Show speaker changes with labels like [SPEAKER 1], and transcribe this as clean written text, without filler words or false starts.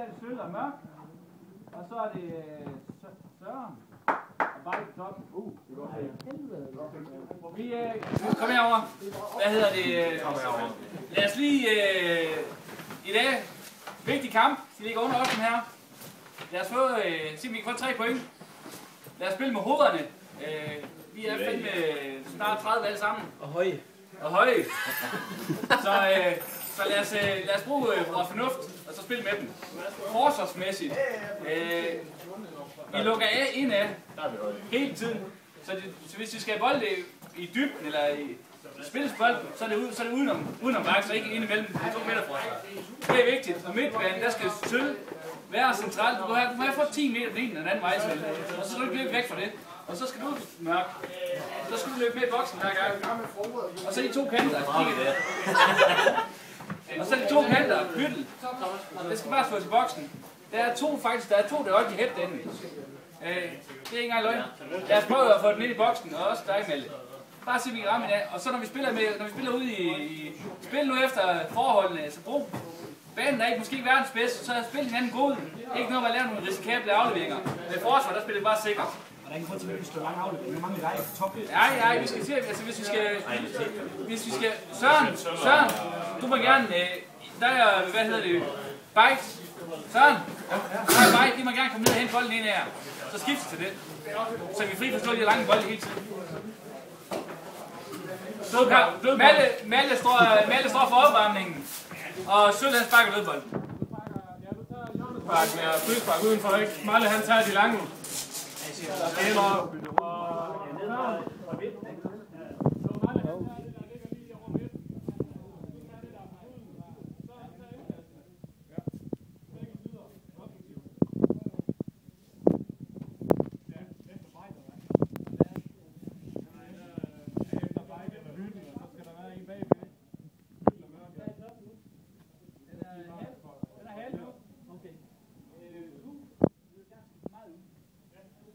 [SPEAKER 1] det Sølv og Mørk. Og så er det Søren. Og bare på toppen. Vi kom herover. Hvad hedder det? Lad os lige i dag. Vigtig kamp. De ligger under os her. Lad os få, se om vi kan få 3 point. Lad os spille med hovederne. Vi er fandme snart 30 alle sammen.
[SPEAKER 2] Og høje.
[SPEAKER 1] Og høje. Så lad os bruge vores fornuft, og så spille med dem. Forsvarsmæssigt. Vi lukker af indad hele tiden. Så hvis vi skal have bold i dybden, eller i spillesbold, så er det udenom bakke, så ikke ind imellem de 2 meter fra os. Det er vigtigt. Og midtbanen, der skal Sølv være centralt. Du må have fået 10 meter den ene eller den anden vej, og så skal du ikke løbe væk fra det. Og så skal du Mørk. Så skal du løbe med i boksen hver gang. Og så de 2 kanter. Og så de 2 kanter. Hyttel. Det skal bare slås i boksen. Der er 2 faktisk. Der er 2, der er også i hætten. Det er ikke engang løgn. Lad os prøve at få den ind i boksen, og også dig, Melle. Bare se, vi kan ramme i dag. Og så når vi spiller ude i spil nu efter forholdene, så brug banen er måske ikke verdens bedste, så spil hinanden god. Ikke noget, at lave nogle risikable afleveringer. Med forsvar, der spiller det bare sikkert.
[SPEAKER 3] Og der er ingen grund til, at vi slår mange afleveringer. Mange veje på top.
[SPEAKER 1] Nej, vi skal se, altså hvis vi skal, Søren, du må gerne, der er, hvad hedder det, Bike. Søren, Bike, vi må gerne komme ned og hente bolden ind her. Så skifte til det. Så vi er fri for at slå de lange bolde hele tiden. Malle står for opvarmningen. Og Sølv han sparker lødbolden.
[SPEAKER 4] Ja, du tager hjørnespark med frispark udenfor, ikke? Malle han tager de lange. Der skal hen over.